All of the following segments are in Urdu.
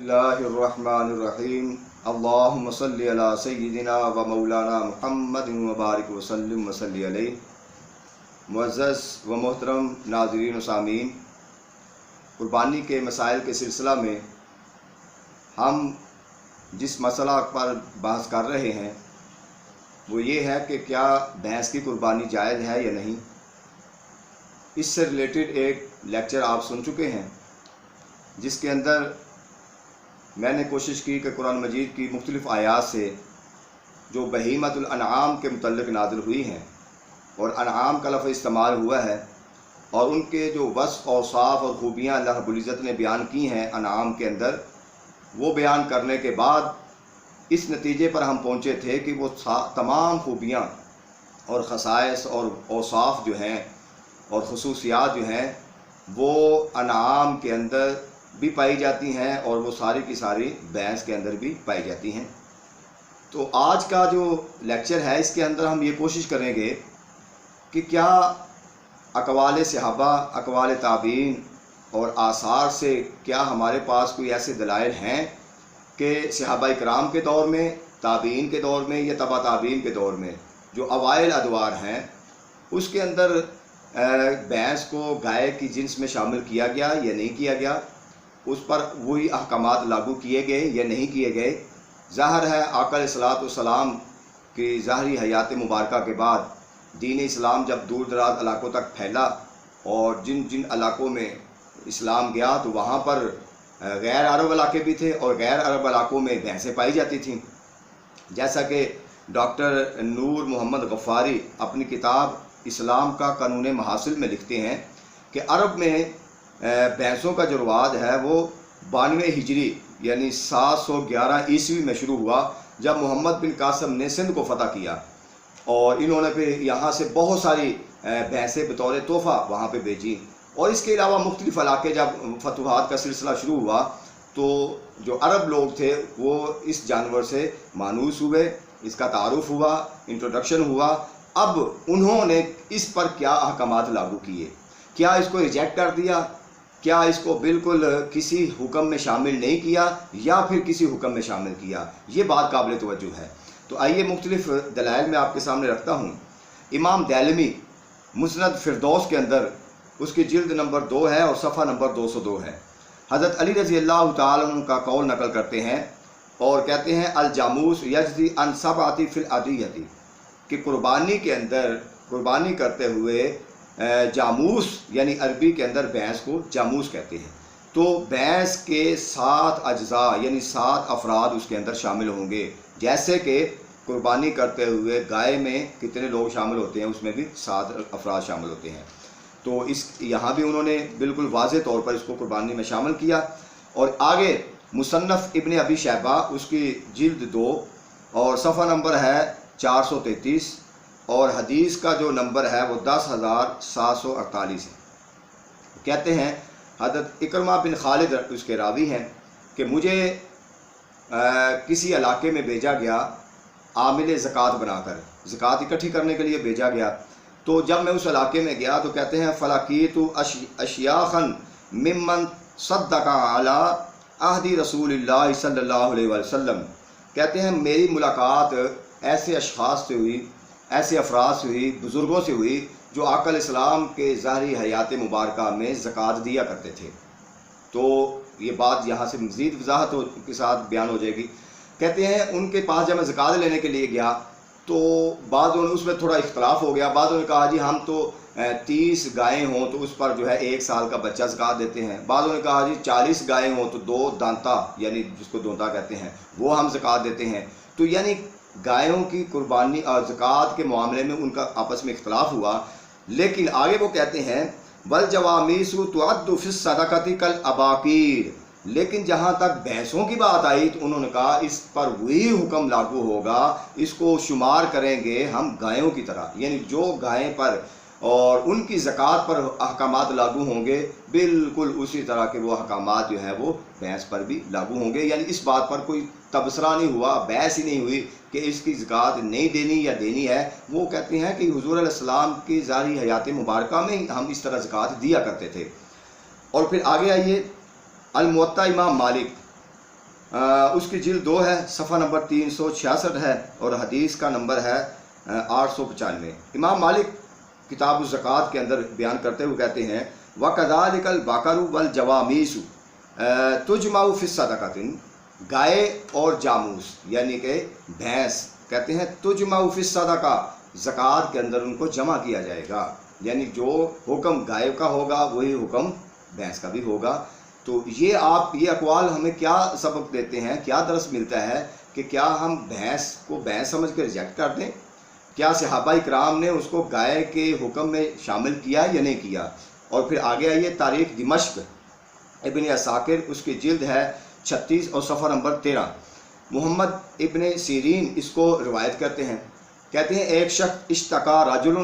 اللہ الرحمن الرحیم اللہم صلی علی سیدنا و مولانا محمد وبارک وسلم وصلی علیہ۔ معزز و محترم ناظرین و سامعین، قربانی کے مسائل کے سلسلہ میں ہم جس مسئلہ پر بحث کر رہے ہیں وہ یہ ہے کہ کیا بھینس کی قربانی جائز ہے یا نہیں۔ اس سے ریلیٹڈ ایک لیکچر آپ سن چکے ہیں جس کے اندر میں نے کوشش کی کہ قرآن مجید کی مختلف آیات سے جو بہیمۃ الانعام کے متعلق نازل ہوئی ہیں اور انعام کا لفظ استعمال ہوا ہے اور ان کے جو وصف اوصاف اور خوبیاں اللہ رب العزت نے بیان کی ہیں انعام کے اندر، وہ بیان کرنے کے بعد اس نتیجے پر ہم پہنچے تھے کہ وہ تمام خوبیاں اور خصائص اور اوصاف جو ہیں اور خصوصیات جو ہیں وہ انعام کے اندر بھی پائی جاتی ہیں اور وہ ساری کی ساری بھینس کے اندر بھی پائی جاتی ہیں۔ تو آج کا جو لیکچر ہے اس کے اندر ہم یہ کوشش کریں گے کہ کیا اقوال صحابہ، اقوال تابعین اور آثار سے کیا ہمارے پاس کوئی ایسے دلائل ہیں کہ صحابہ اکرام کے دور میں، تابعین کے دور میں یا تبع تابعین کے دور میں جو اوائل ادوار ہیں اس کے اندر بھینس کو گائے کی جنس میں شامل کیا گیا یا نہیں کیا گیا، اس پر وہی احکامات لاگو کیے گئے یا نہیں کیے گئے۔ ظاہر ہے آقا علیہ الصلوۃ والسلام کی ظاہری حیات مبارکہ کے بعد دین اسلام جب دور دراز علاقوں تک پھیلا اور جن جن علاقوں میں اسلام گیا تو وہاں پر غیر عرب علاقے بھی تھے اور غیر عرب علاقوں میں بھینسیں پائی جاتی تھیں، جیسا کہ ڈاکٹر نور محمد غفاری اپنی کتاب اسلام کا قانون محاصل میں لکھتے ہیں کہ عرب میں بھینسوں کا جو رواج ہے وہ 92 ہجری یعنی 711 عیسوی میں شروع ہوا جب محمد بن قاسم نے سندھ کو فتح کیا اور انہوں نے پھر یہاں سے بہت ساری بھینسیں بطور تحفہ وہاں پہ بھیجی، اور اس کے علاوہ مختلف علاقے جب فتوحات کا سلسلہ شروع ہوا تو جو عرب لوگ تھے وہ اس جانور سے مانوس ہوئے، اس کا تعارف ہوا، انٹروڈکشن ہوا۔ اب انہوں نے اس پر کیا احکامات لاگو کیے، کیا اس کو ریجیکٹ کر دیا، کیا اس کو بالکل کسی حکم میں شامل نہیں کیا یا پھر کسی حکم میں شامل کیا، یہ بات قابل توجہ ہے۔ تو آئیے مختلف دلائل میں آپ کے سامنے رکھتا ہوں۔ امام دارمی مسند فردوس کے اندر اس کی جلد نمبر 2 ہے اور صفحہ نمبر 202 ہے، حضرت علی رضی اللہ تعالیٰ عنہ کا قول نقل کرتے ہیں اور کہتے ہیں الجاموس یجزی عن سبعۃ فی الادیۃ، کہ قربانی کے اندر قربانی کرتے ہوئے جاموس یعنی عربی کے اندر بھینس کو جاموس کہتے ہیں، تو بھینس کے 7 اجزاء یعنی 7 افراد اس کے اندر شامل ہوں گے، جیسے کہ قربانی کرتے ہوئے گائے میں کتنے لوگ شامل ہوتے ہیں اس میں بھی 7 افراد شامل ہوتے ہیں۔ تو یہاں بھی انہوں نے بالکل واضح طور پر اس کو قربانی میں شامل کیا۔ اور آگے مصنف ابن ابی شیبہ اس کی جلد 2 اور صفحہ نمبر ہے 433 اور حدیث کا جو نمبر ہے وہ 10,748 ہے۔ کہتے ہیں حضرت اکرمہ بن خالد اس کے راوی ہیں کہ مجھے کسی علاقے میں بھیجا گیا عامل زکوٰۃ بنا کر، زکوٰۃ اکٹھی کرنے کے لیے بھیجا گیا، تو جب میں اس علاقے میں گیا تو کہتے ہیں فلاقیت اشیاخا ممن صدق علی عہد رسول اللہ صلی اللہ علیہ وسلم، کہتے ہیں میری ملاقات ایسے اشخاص سے ہوئی، ایسے افراد سے ہوئی، بزرگوں سے ہوئی جو آقا علیہ السلام کے ظاہری حیات مبارکہ میں زکوٰۃ دیا کرتے تھے۔ تو یہ بات یہاں سے مزید وضاحت کے ساتھ بیان ہو جائے گی۔ کہتے ہیں ان کے پاس جب میں زکوٰۃ لینے کے لیے گیا تو بعضوں نے اس میں تھوڑا اختلاف ہو گیا، بعضوں نے کہا جی ہم تو 30 گائیں ہوں تو اس پر جو ہے 1 سال کا بچہ زکوٰۃ دیتے ہیں، بعضوں نے کہا جی 40 گائیں ہوں تو 2 دانتا یعنی جس کو دونتا کہتے ہیں وہ ہم زکوٰۃ دیتے ہیں۔ تو یعنی گایوں کی قربانی اور زکوٰۃ کے معاملے میں ان کا آپس میں اختلاف ہوا، لیکن آگے وہ کہتے ہیں والجوامیس تعد فی الصدقۃ کالاباقیر، لیکن جہاں تک بھینسوں کی بات آئی تو انہوں نے کہا اس پر وہی حکم لاگو ہوگا، اس کو شمار کریں گے ہم گایوں کی طرح، یعنی جو گائیں پر اور ان کی زکوٰۃ پر احکامات لاگو ہوں گے بالکل اسی طرح کے وہ احکامات جو ہیں وہ بھینس پر بھی لاگو ہوں گے۔ یعنی اس بات پر کوئی تبصرہ نہیں ہوا، بحث ہی نہیں ہوئی کہ اس کی زکوٰۃ نہیں دینی یا دینی ہے۔ وہ کہتے ہیں کہ حضور علیہ السلام کی ظاہری حیات مبارکہ میں ہم اس طرح زکوٰۃ دیا کرتے تھے۔ اور پھر آگے آئیے الموطا امام مالک اس کی جلد 2 ہے، صفحہ نمبر 366 ہے اور حدیث کا نمبر ہے 895۔ امام مالک کتاب الزکوٰۃ کے اندر بیان کرتے ہوئے کہتے ہیں وَكَذَلِكَ الْبَقَرُ وَالْجَوَامِيسُ تُجْمَعُ فِي الصَّدَقَةِ، گائے اور جاموس یعنی کہ بھینس کہتے ہیں تُجْمَعُ فِي الصَّدَقَةِ، زکوٰۃ کے اندر ان کو جمع کیا جائے گا، یعنی جو حکم گائے کا ہوگا وہی حکم بھینس کا بھی ہوگا۔ تو یہ اقوال ہمیں کیا سبق دیتے ہیں، کیا درس ملتا ہے کہ کیا ہم بھینس کو بھینس سمجھ کے ریجیکٹ کر دیں؟ کیا صحابہ اکرام نے اس کو گائے کے حکم میں شامل کیا یا نہیں کیا؟ اور پھر آگے آئیے تاریخ دمشق ابن عساکر، اس کی جلد ہے 36 اور صفحہ نمبر 13۔ محمد ابن سیرین اس کو روایت کرتے ہیں، کہتے ہیں ایک شخص اشتکا رجل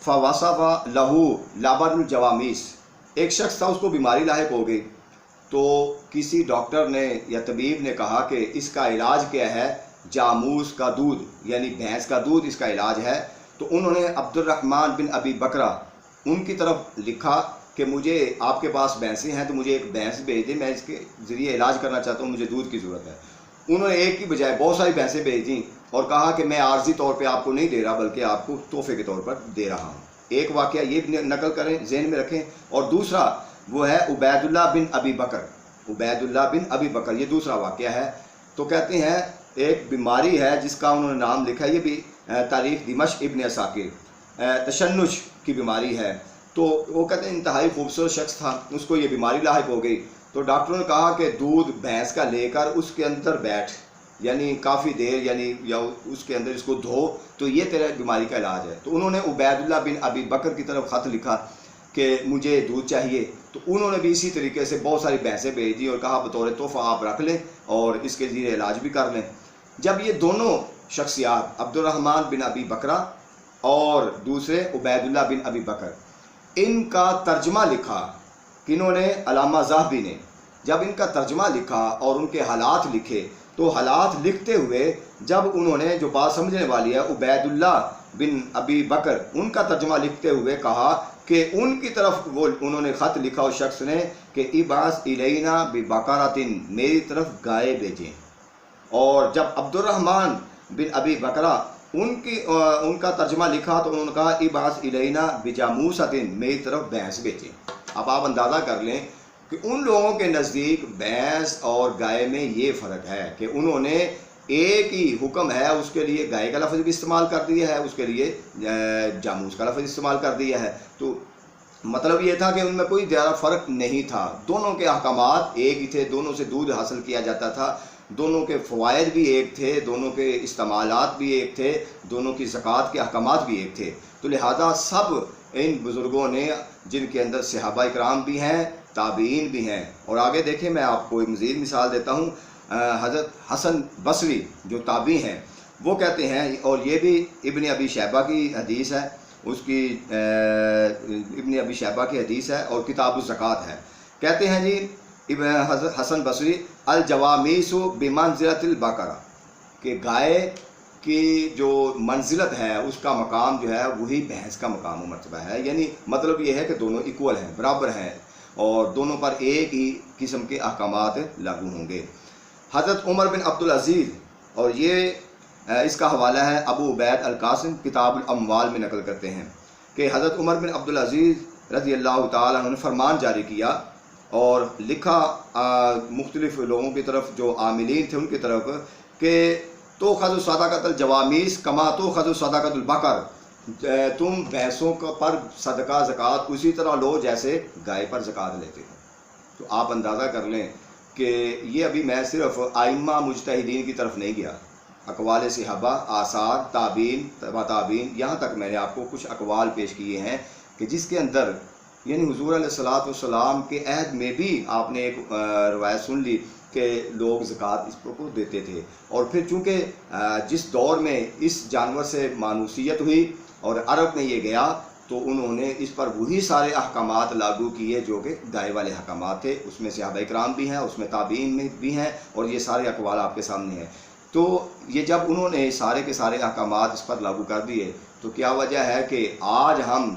فوصف لہو لبن الجوامیس، ایک شخص تھا اس کو بیماری لاحق ہو گئی، تو کسی ڈاکٹر نے یا طبیب نے کہا کہ اس کا علاج کیا ہے، جاموس کا دودھ یعنی بھینس کا دودھ اس کا علاج ہے۔ تو انہوں نے عبد الرحمن بن ابی بکرہ ان کی طرف لکھا کہ مجھے آپ کے پاس بھینسیں ہیں تو مجھے ایک بھینس بھیج دیں، میں اس کے ذریعے علاج کرنا چاہتا ہوں، مجھے دودھ کی ضرورت ہے۔ انہوں نے ایک کی بجائے بہت ساری بھینسیں بھیج دیں اور کہا کہ میں عارضی طور پہ آپ کو نہیں دے رہا بلکہ آپ کو تحفے کے طور پر دے رہا ہوں۔ ایک واقعہ یہ نقل کریں، ذہن میں رکھیں، اور دوسرا وہ ہے عبید اللہ بن ابی بکر، عبید اللہ بن ابی بکر، یہ دوسرا واقعہ ہے۔ تو کہتے ہیں ایک بیماری ہے جس کا انہوں نے نام لکھا ہے، یہ بھی تاریخ دمشق ابن عساکر، تشنج کی بیماری ہے۔ تو وہ کہتے ہیں انتہائی خوبصورت شخص تھا، اس کو یہ بیماری لاحق ہو گئی، تو ڈاکٹروں نے کہا کہ دودھ بھینس کا لے کر اس کے اندر بیٹھ، یعنی کافی دیر، یعنی یا اس کے اندر اس کو دھو، تو یہ تیرے بیماری کا علاج ہے۔ تو انہوں نے عبید اللہ بن ابی بکر کی طرف خط لکھا کہ مجھے دودھ چاہیے، تو انہوں نے بھی اسی طریقے سے بہت ساری بھینسیں بھیج دی اور کہا بطور تحفہ آپ رکھ لیں اور اس کے ذریعے علاج بھی کر لیں۔ جب یہ دونوں شخصیات عبد الرحمن بن ابی بکرہ اور دوسرے عبید اللہ بن ابی بکر، ان کا ترجمہ لکھا، کنہوں نے؟ علامہ ذہبی نے۔ جب ان کا ترجمہ لکھا اور ان کے حالات لکھے، تو حالات لکھتے ہوئے جب انہوں نے، جو بات سمجھنے والی ہے، عبید اللہ بن ابی بکر ان کا ترجمہ لکھتے ہوئے کہا کہ ان کی طرف انہوں نے خط لکھا اس شخص نے کہ ابعث الینا ببقرۃ، میری طرف گائے بھیجیں۔ اور جب عبد الرحمن بن ابی بکرہ ان کا ترجمہ لکھا تو انہوں نے کہا ابعث الینا بجاموسۃ، میری طرف بھینس بھیجیں۔ اب آپ اندازہ کر لیں کہ ان لوگوں کے نزدیک بھینس اور گائے میں یہ فرق ہے کہ انہوں نے ایک ہی حکم ہے، اس کے لیے گائے کا لفظ بھی استعمال کر دیا ہے، اس کے لیے جاموس کا لفظ استعمال کر دیا ہے۔ تو مطلب یہ تھا کہ ان میں کوئی زیادہ فرق نہیں تھا، دونوں کے احکامات ایک ہی تھے، دونوں سے دودھ حاصل کیا جاتا تھا، دونوں کے فوائد بھی ایک تھے، دونوں کے استعمالات بھی ایک تھے، دونوں کی زکوٰۃ کے احکامات بھی ایک تھے۔ تو لہذا سب ان بزرگوں نے، جن کے اندر صحابہ اکرام بھی ہیں، تابعین بھی ہیں، اور آگے دیکھیں میں آپ کو ایک مزید مثال دیتا ہوں۔ حضرت حسن بصری جو تابعی ہیں وہ کہتے ہیں، اور یہ بھی ابن ابی شیبہ کی حدیث ہے، اس کی ابن ابی شیبہ کی حدیث ہے اور کتاب الزکوٰۃ ہے، کہتے ہیں جی حضرت حسن بصری الجوامیس بمنزلۃ البقرہ، کہ گائے کی جو منزلت ہے، اس کا مقام جو ہے وہی بھینس کا مقام و مرتبہ ہے، یعنی مطلب یہ ہے کہ دونوں ایکول ہیں، برابر ہیں، اور دونوں پر ایک ہی قسم کے احکامات لاگو ہوں گے۔ حضرت عمر بن عبدالعزیز، اور یہ اس کا حوالہ ہے ابو عبید القاسم کتاب الاموال میں نقل کرتے ہیں کہ حضرت عمر بن عبدالعزیز رضی اللہ تعالیٰ عنہ نے فرمان جاری کیا اور لکھا مختلف لوگوں کی طرف جو عاملین تھے ان کی طرف کہ تو خذ صدقۃ الجوامیس کما تو خذ صدقۃ البقر، تم بھینسوں پر صدقہ زکوٰۃ اسی طرح لو جیسے گائے پر زکوٰۃ لیتے ہو۔ تو آپ اندازہ کر لیں کہ یہ ابھی میں صرف ائمہ مجتہدین کی طرف نہیں گیا، اقوال صحابہ، آثار، تابعین، تبع تابعین، یہاں تک میں نے آپ کو کچھ اقوال پیش کیے ہیں کہ جس کے اندر یعنی حضور علیہ الصلوۃ والسلام کے عہد میں بھی آپ نے ایک روایت سن لی کہ لوگ زکوٰۃ اس کو دیتے تھے، اور پھر چونکہ جس دور میں اس جانور سے مانوسیت ہوئی اور عرب میں یہ گیا تو انہوں نے اس پر وہی سارے احکامات لاگو کیے جو کہ گائے والے احکامات تھے، اس میں صحابہ اکرام بھی ہیں، اس میں تابعین میں بھی ہیں، اور یہ سارے اقوال آپ کے سامنے ہیں۔ تو یہ جب انہوں نے سارے کے سارے احکامات اس پر لاگو کر دیے تو کیا وجہ ہے کہ آج ہم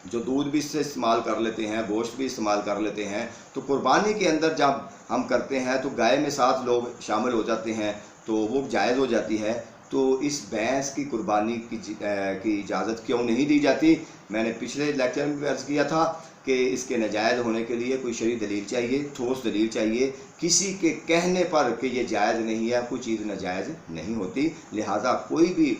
جو دودھ بھی اس سے استعمال کر لیتے ہیں، گوشت بھی استعمال کر لیتے ہیں، تو قربانی کے اندر جب ہم کرتے ہیں تو گائے میں 7 لوگ شامل ہو جاتے ہیں تو وہ جائز ہو جاتی ہے۔ تو اس بھینس کی قربانی کی اجازت کیوں نہیں دی جاتی؟ میں نے پچھلے لیکچر میں بھی عرض کیا تھا کہ اس کے ناجائز ہونے کے لیے کوئی شرعی دلیل چاہیے، ٹھوس دلیل چاہیے۔ کسی کے کہنے پر کہ یہ جائز نہیں ہے کوئی چیز ناجائز نہیں ہوتی، لہٰذا کوئی بھی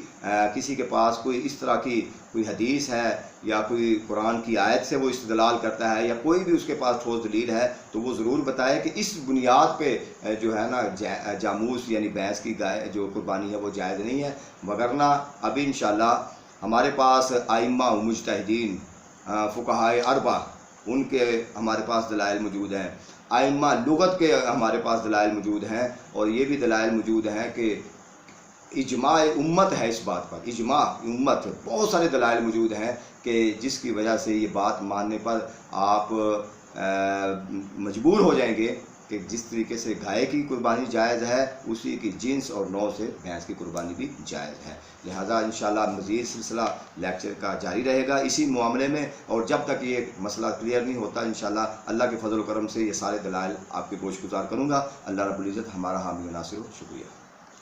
کسی کے پاس کوئی اس طرح کی کوئی حدیث ہے یا کوئی قرآن کی آیت سے وہ استدلال کرتا ہے یا کوئی بھی اس کے پاس ٹھوس دلیل ہے تو وہ ضرور بتائے کہ اس بنیاد پہ جو ہے نا جاموس یعنی بھینس کی گائے جو قربانی ہے وہ جائز نہیں ہے۔ وگرنہ ابھی انشاءاللہ ہمارے پاس ائمہ و مجتہدین فقہائے اربعہ ان کے ہمارے پاس دلائل موجود ہیں، ائمہ لغت کے ہمارے پاس دلائل موجود ہیں، اور یہ بھی دلائل موجود ہیں کہ اجماع امت ہے اس بات پر، اجماع امت، بہت سارے دلائل موجود ہیں کہ جس کی وجہ سے یہ بات ماننے پر آپ مجبور ہو جائیں گے کہ جس طریقے سے گائے کی قربانی جائز ہے اسی کی جنس اور نوع سے بھینس کی قربانی بھی جائز ہے۔ لہٰذا انشاءاللہ مزید سلسلہ لیکچر کا جاری رہے گا اسی معاملے میں، اور جب تک یہ مسئلہ کلیئر نہیں ہوتا انشاءاللہ اللہ کے فضل و کرم سے یہ سارے دلائل آپ کے گوش گزار کروں گا۔ اللہ رب العزت ہمارا حامی و ناصر ہو۔ شکریہ۔